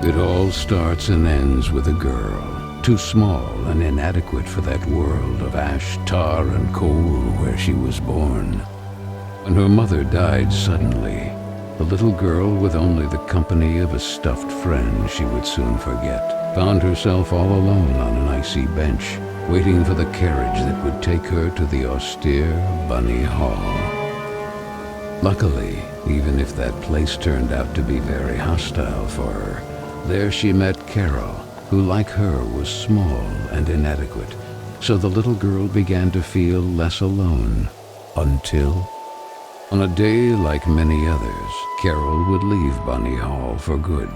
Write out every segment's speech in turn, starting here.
It all starts and ends with a girl, too small and inadequate for that world of ash, tar, and coal where she was born. When her mother died suddenly, the little girl, with only the company of a stuffed friend she would soon forget, found herself all alone on an icy bench, waiting for the carriage that would take her to the austere Bunny Hall. Luckily, even if that place turned out to be very hostile for her, there she met Carole, who like her was small and inadequate, so the little girl began to feel less alone, until, on a day like many others, Carole would leave Bunny Hall for good,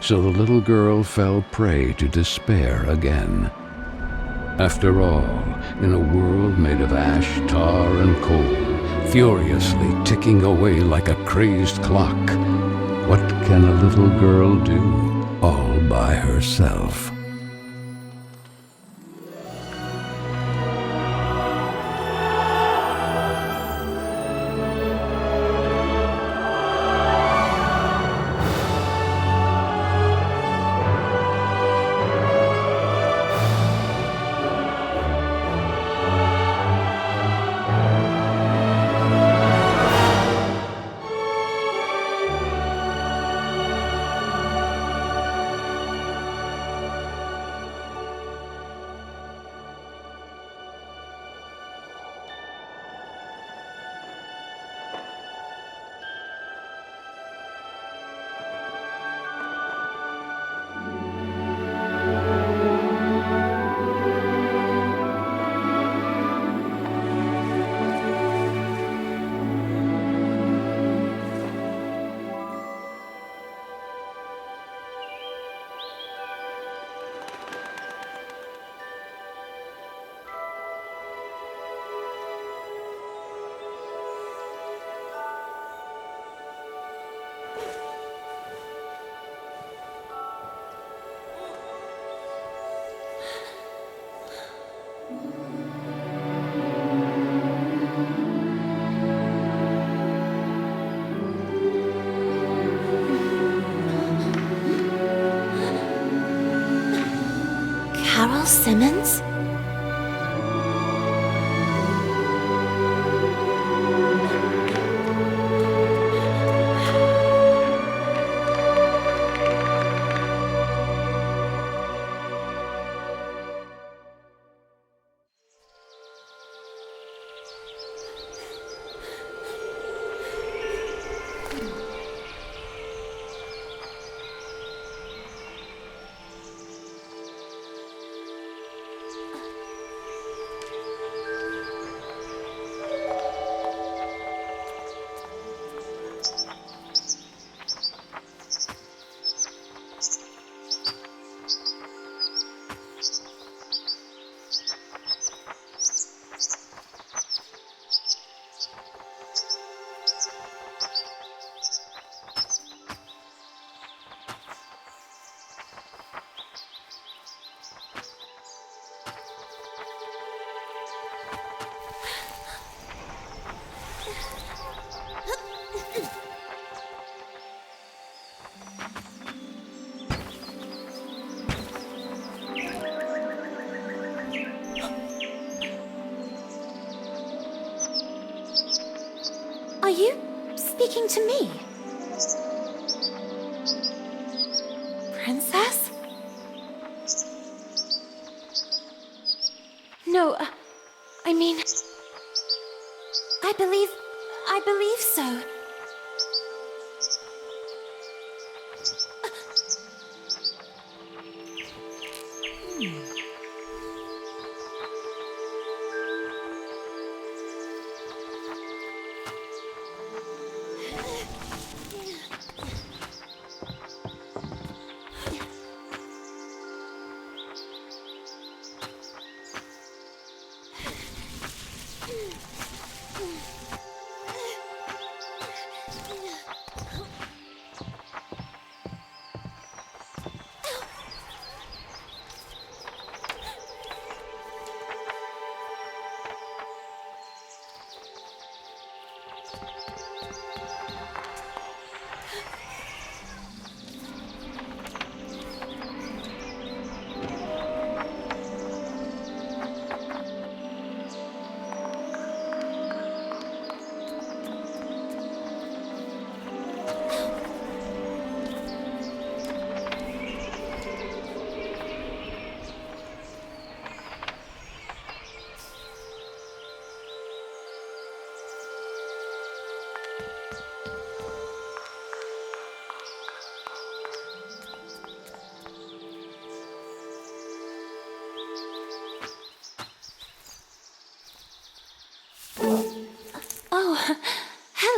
so the little girl fell prey to despair again. After all, in a world made of ash, tar, and coal, furiously ticking away like a crazed clock, what can a little girl do all by herself? Carole Simmons? Are you speaking to me? Princess? No, I mean, I believe so.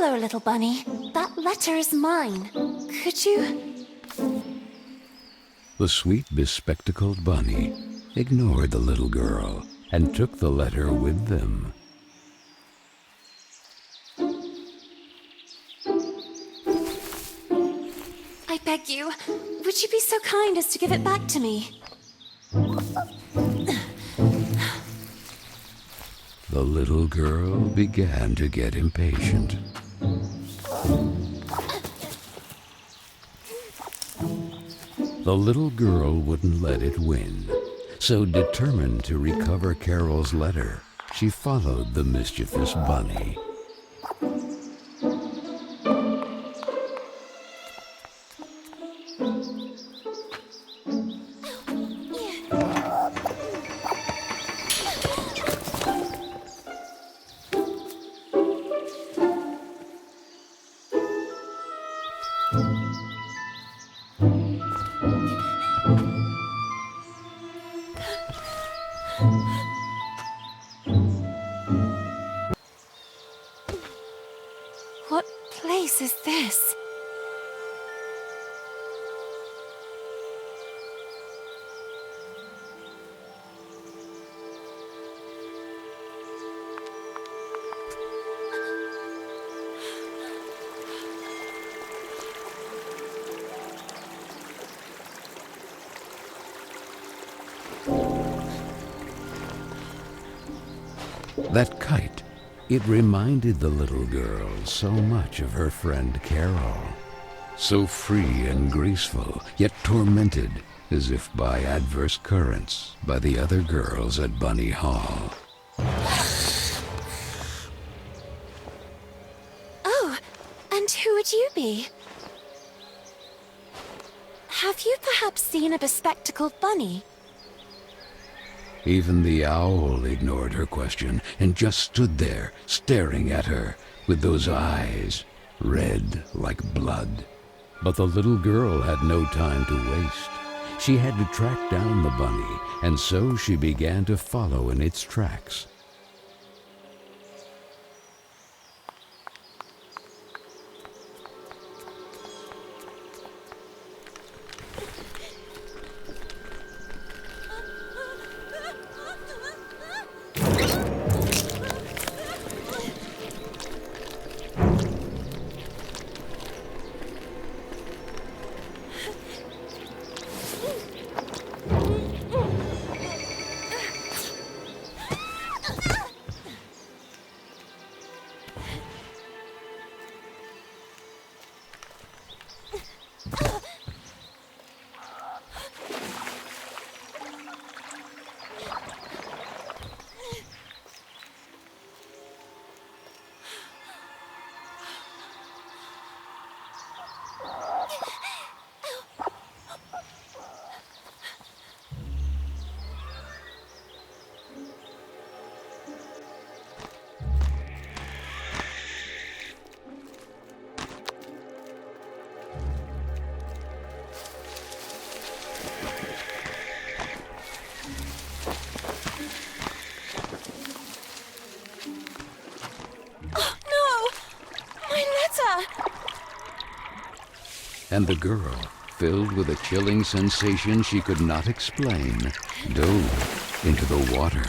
Hello, little bunny. That letter is mine. Could you? The sweet, bespectacled bunny ignored the little girl and took the letter with them. I beg you, would you be so kind as to give it back to me? The little girl began to get impatient. The little girl wouldn't let it win, so determined to recover Carole's letter, she followed the mischievous bunny. What place is this? That kite, it reminded the little girl so much of her friend Carole. So free and graceful, yet tormented, as if by adverse currents, by the other girls at Bunny Hall. Oh, and who would you be? Have you perhaps seen a bespectacled bunny? Even the owl ignored her question and just stood there, staring at her, with those eyes, red like blood. But the little girl had no time to waste. She had to track down the bunny, and so she began to follow in its tracks. And the girl, filled with a chilling sensation she could not explain, dove into the water.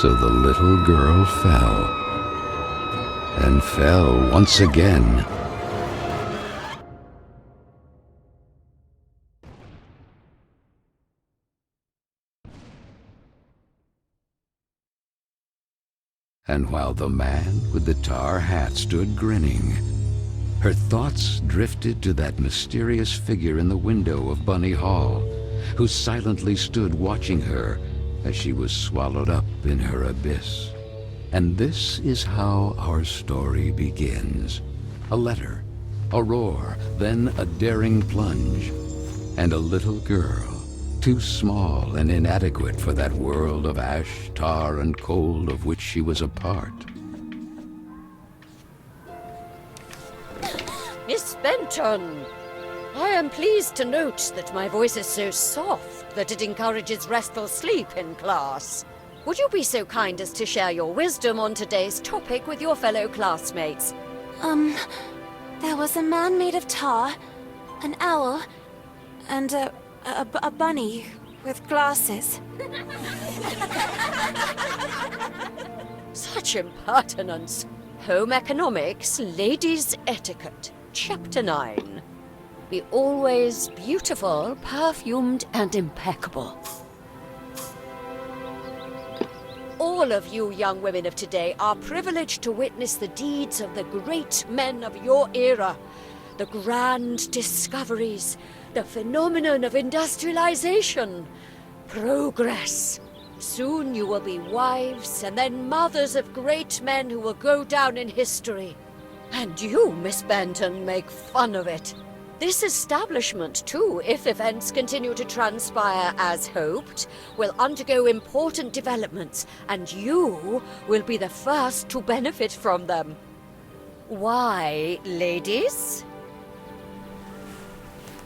So the little girl fell, and fell once again. And while the man with the tar hat stood grinning, her thoughts drifted to that mysterious figure in the window of Bunny Hall, who silently stood watching her as she was swallowed up in her abyss. And this is how our story begins. A letter, a roar, then a daring plunge, and a little girl, too small and inadequate for that world of ash, tar, and coal of which she was a part. Miss Benton, I am pleased to note that my voice is so soft that it encourages restful sleep in class. Would you be so kind as to share your wisdom on today's topic with your fellow classmates? There was a man made of tar, an owl, and a bunny with glasses. Such impertinence. Home economics, ladies' etiquette. Chapter 9. Be always beautiful, perfumed, and impeccable. All of you young women of today are privileged to witness the deeds of the great men of your era. The grand discoveries, the phenomenon of industrialization, progress. Soon you will be wives and then mothers of great men who will go down in history. And you, Miss Benton, make fun of it. This establishment, too, if events continue to transpire as hoped, will undergo important developments, and you will be the first to benefit from them. Why, ladies?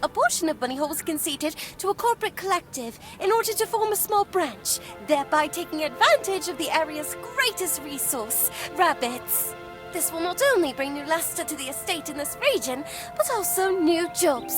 A portion of Bunny Hall was conceded to a corporate collective in order to form a small branch, thereby taking advantage of the area's greatest resource, rabbits. This will not only bring new luster to the estate in this region, but also new jobs.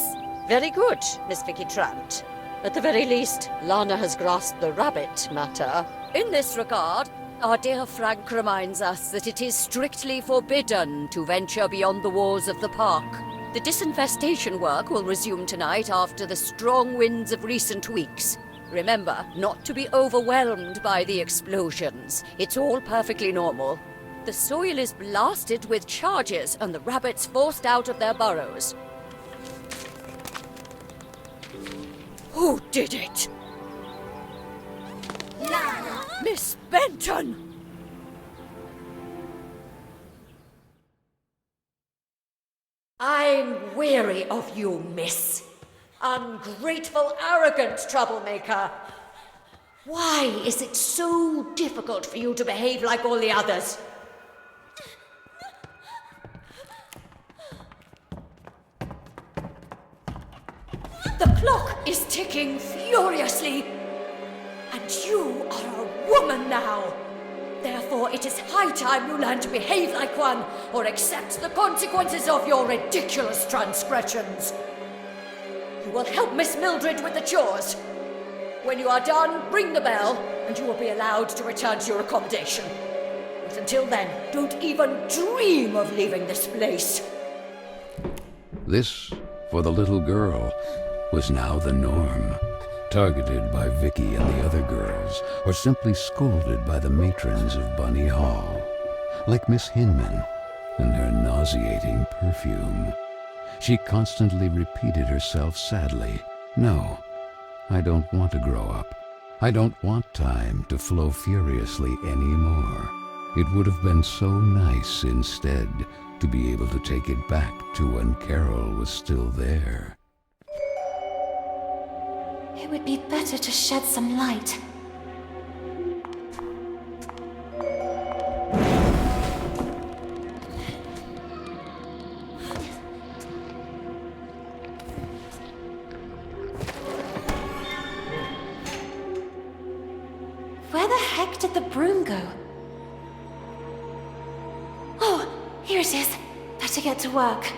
Very good, Miss Vicky Trant. At the very least, Lana has grasped the rabbit matter. In this regard, our dear Frank reminds us that it is strictly forbidden to venture beyond the walls of the park. The disinfestation work will resume tonight after the strong winds of recent weeks. Remember, not to be overwhelmed by the explosions. It's all perfectly normal. The soil is blasted with charges and the rabbits forced out of their burrows. Who did it? Lana! Miss Benton! I'm weary of you, miss. Ungrateful, arrogant troublemaker. Why is it so difficult for you to behave like all the others? The clock is ticking furiously, and you are a woman now. Therefore, it is high time you learn to behave like one, or accept the consequences of your ridiculous transgressions. You will help Miss Mildred with the chores. When you are done, ring the bell, and you will be allowed to return to your accommodation. But until then, don't even dream of leaving this place. This, for the little girl, was now the norm. Targeted by Vicky and the other girls, or simply scolded by the matrons of Bunny Hall. Like Miss Hinman and her nauseating perfume. She constantly repeated herself sadly, "No, I don't want to grow up. I don't want time to flow furiously anymore. It would have been so nice instead to be able to take it back to when Carole was still there." It would be better to shed some light. Where the heck did the broom go? Oh, here it is. Better get to work.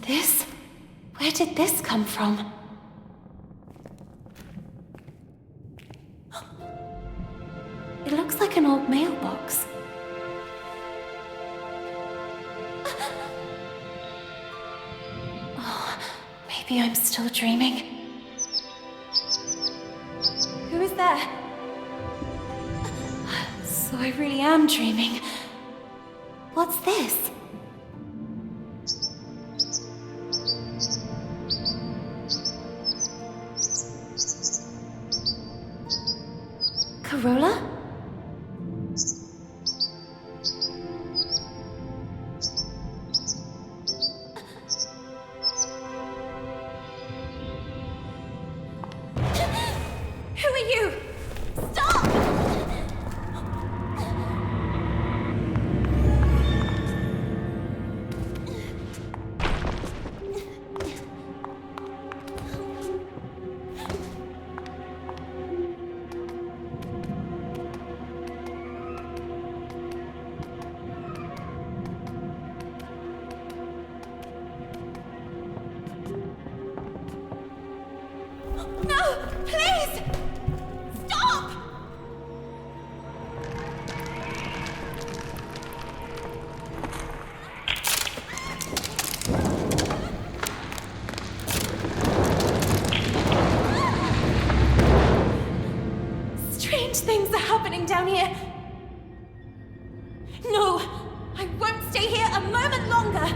This? Where did this come from? It looks like an old mailbox. Oh, maybe I'm still dreaming. Who is there? So I really am dreaming. What's this? Carole? Who are you? Stop! No! Please! Stop! Strange things are happening down here. No! I won't stay here a moment longer!